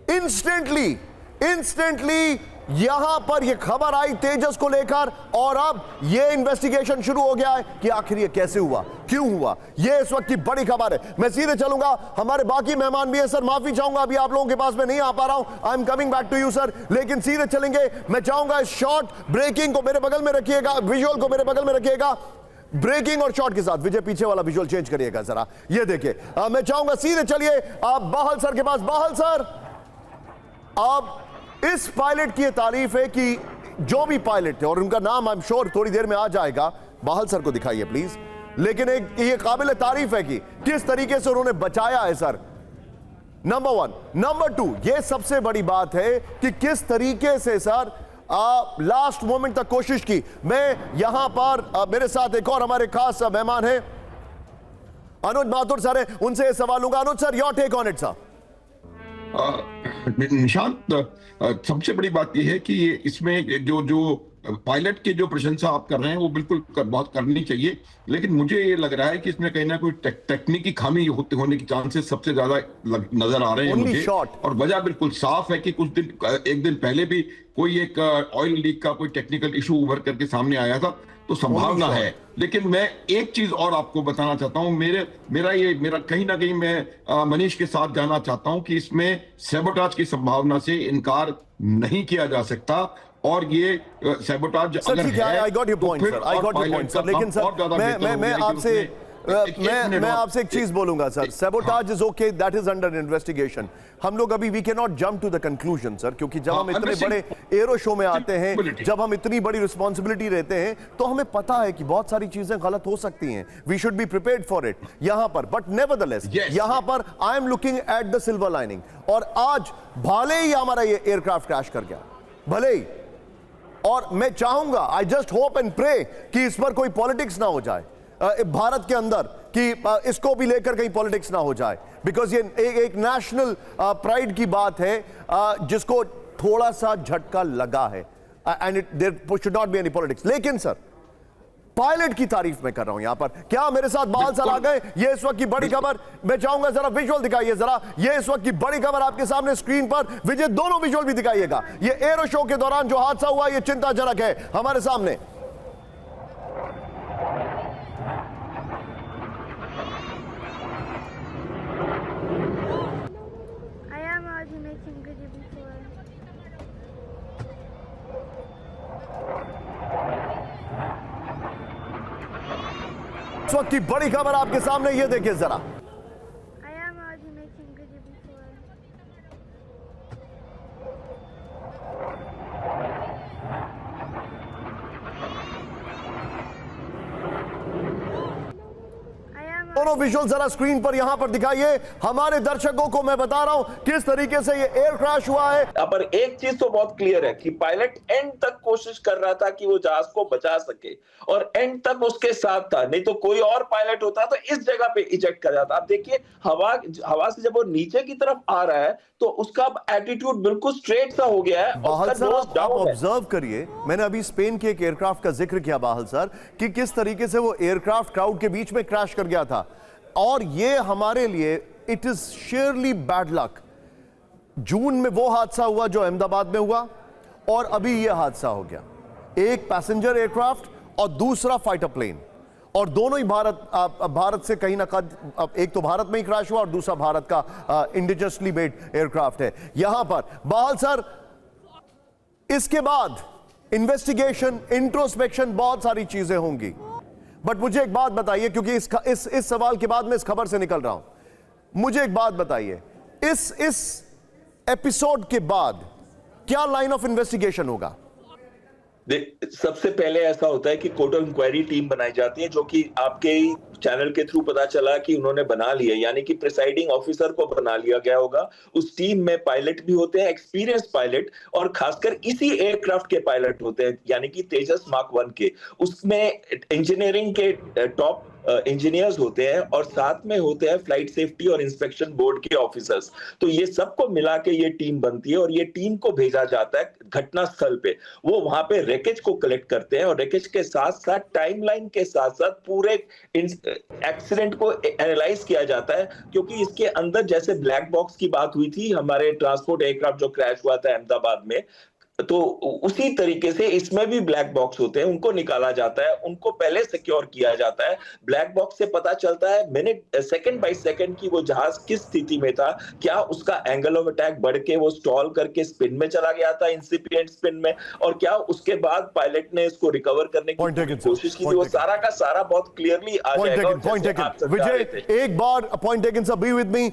Instantly यहां पर यह खबर आई तेजस को लेकर, और अब यह इन्वेस्टिगेशन शुरू हो गया है कि आखिर यह कैसे हुआ, क्यों हुआ। यह इस वक्त की बड़ी खबर है। मैं सीधे चलूंगा, हमारे बाकी मेहमान भी हैं सर, माफी चाहूंगा अभी आप लोगों के पास में नहीं आ पा रहा हूं, I am coming back to you sir, लेकिन सीधे चलेंगे। मैं चाहूंगा इस शॉर्ट ब्रेकिंग को मेरे बगल में रखिएगा, विजुअल को मेरे बगल में रखिएगा, ब्रेकिंग और शॉट के साथ। विजय पीछे वाला विजुअल चेंज करिएगा जरा, ये देखिए। मैं चाहूंगा सीधे चलिए आप बाहल सर के पास। बाहल सर, अब इस पायलट की तारीफ है कि जो भी पायलट थे, और उनका नाम आई एम श्योर थोड़ी देर में आ जाएगा, बाहल सर को दिखाइए प्लीज, लेकिन एक ये काबिल तारीफ है कि किस तरीके से उन्होंने बचाया है सर, नंबर 1। नंबर 2, ये सबसे बड़ी बात है कि किस तरीके से सर लास्ट मोमेंट तक कोशिश की। मैं यहां पर मेरे साथ एक और हमारे खास मेहमान हैं, अनुज माथुर सर है, उनसे सवाल लूंगा। Anuj sir, your take on it sir. Nishant, सबसे बड़ी बात यह है कि इसमें जो पायलट की जो प्रशंसा आप कर रहे हैं वो बिल्कुल बहुत करनी चाहिए, लेकिन मुझे ये लग रहा है कि इसमें कहीं ना कोई तकनीकी खामी होने की चांसेस सबसे ज्यादा नजर आ रहे हैं मुझे। और वजह बिल्कुल साफ है कि एक दिन पहले भी कोई एक ऑयल लीक का कोई टेक्निकल इशू उभर करके सामने आया था, तो संभावना है। लेकिन मैं एक चीज और आपको बताना चाहता हूं, मेरा कहीं ना कहीं मैं मनीष के साथ जाना चाहता हूं कि इसमें सैबोटाज की संभावना से इनकार नहीं किया जा सकता, और ये सैबोटाज अगर है, I got your point sir, I got your point sir, लेकिन सर मैं आपसे एक चीज बोलूंगा sir, sabotage is okay, that is under investigation. हम लोग अभी we can not jump to the conclusion sir, क्योंकि जब हम इतने बड़े एरो शो में आते हैं, जब हम इतनी बड़ी रिस्पॉन्सिबिलिटी रहते हैं, तो हमें पता है कि बहुत सारी चीजें गलत हो सकती हैं, we should be prepared for it यहां पर। बट नेवरदलेस यहां पर I am looking at the silver lining, और आज भले ही हमारा ये एयरक्राफ्ट क्रैश कर गया, भले ही, और मैं चाहूंगा, I just hope and pray कि इस पर कोई पॉलिटिक्स ना हो जाए भारत के अंदर, कि इसको भी लेकर कहीं पॉलिटिक्स ना हो जाए, बिकॉज ये एक नेशनल प्राइड की बात है जिसको थोड़ा सा झटका लगा है, and there should not be any politics. लेकिन सर, पायलट की तारीफ मैं कर रहा हूं यहां पर। क्या मेरे साथ बाल सर आ गए? ये इस वक्त की बड़ी खबर, मैं चाहूंगा जरा विजुअल दिखाइए जरा, ये इस वक्त की बड़ी खबर आपके सामने स्क्रीन पर। विजय, दोनों विजुअल भी दिखाइएगा। ये एरो शो के दौरान जो हादसा हुआ, ये चिंताजनक है हमारे सामने। इस वक्त की बड़ी खबर आपके सामने, ये देखिए जरा। दोनों विजुअल जरा स्क्रीन पर यहां पर दिखाइए हमारे दर्शकों को। मैं बता रहा हूं किस तरीके से ये एयर क्रैश हुआ है। पर एक चीज तो बहुत क्लियर है कि पायलट एंड तक कोशिश कर रहा था कि वो जहाज को बचा सके, और एंड तक उसके साथ था, नहीं तो कोई और पायलट होता तो इस जगह पे इजेक्ट कर जाता। आप देखिए, हवा से जब वो नीचे की तरफ आ रहा है तो उसका एटीट्यूड बिल्कुल स्ट्रेट सा हो गया है। बाहल सर, आप ऑब्जर्व करिए, मैंने अभी स्पेन के एक एयरक्राफ्ट का जिक्र किया बाहल सर, कि किस तरीके से वो एयरक्राफ्ट क्राउड के बीच में क्रैश कर गया था, और ये हमारे लिए इट इज शेयरली बैड लक। जून में वो हादसा हुआ जो अहमदाबाद में हुआ, और अभी ये हादसा हो गया, एक पैसेंजर एयरक्राफ्ट और दूसरा फाइटर प्लेन, और दोनों ही भारत से कहीं ना कहीं, एक तो भारत में ही क्रैश हुआ और दूसरा भारत का इंडिजिनसली मेड एयरक्राफ्ट है यहां पर। बाहल सर, इसके बाद इन्वेस्टिगेशन, इंट्रोस्पेक्शन, बहुत सारी चीजें होंगी, बट मुझे एक बात बताइए, क्योंकि इस सवाल के बाद मैं इस खबर से निकल रहा हूं, मुझे एक बात बताइए, इस एपिसोड के बाद क्या लाइन ऑफ इन्वेस्टिगेशन होगा? सबसे पहले ऐसा होता है कि कोर्ट ऑफ इंक्वायरी टीम बनाई जाती है, जो कि आपके ही चैनल के थ्रू पता चला कि उन्होंने बना लिया, यानी कि प्रिसाइडिंग ऑफिसर को बना लिया गया होगा। उस टीम में पायलट भी होते हैं, एक्सपीरियंस पायलट, और खासकर इसी एयरक्राफ्ट के पायलट होते हैं, यानी कि तेजस मार्क 1 के। उसमें इंजीनियरिंग के टॉप इंजीनियर्स होते हैं और साथ में होते हैं फ्लाइट सेफ्टी और इंस्पेक्शन बोर्ड के ऑफिसर्स। तो ये सबको मिला के ये टीम बनती है और ये टीम को भेजा जाता है घटना स्थल पे। वो वहां पे रेकेज को कलेक्ट करते हैं और रेकेज के साथ साथ टाइमलाइन के साथ साथ पूरे एक्सीडेंट को एनालाइज किया जाता है, क्योंकि इसके अंदर जैसे ब्लैक बॉक्स की बात हुई थी हमारे ट्रांसपोर्ट एयरक्राफ्ट जो क्रैश हुआ था अहमदाबाद में, तो उसी तरीके से इसमें भी ब्लैक बॉक्स होते हैं, उनको निकाला जाता है, उनको पहले सिक्योर किया जाता है। ब्लैक बॉक्स से पता चलता है मिनट सेकंड बाय सेकंड की वो जहाज किस स्थिति में था, क्या उसका एंगल ऑफ अटैक बढ़ के वो स्टॉल करके स्पिन में चला गया था, इंसिपिएंट स्पिन में, और क्या उसके बाद पायलट ने इसको रिकवर करने की कोशिश की थी। वो सारा का सारा बहुत क्लियरली आ जाएगा। Point taken. Vijay, एक बार point taken sir, be with me.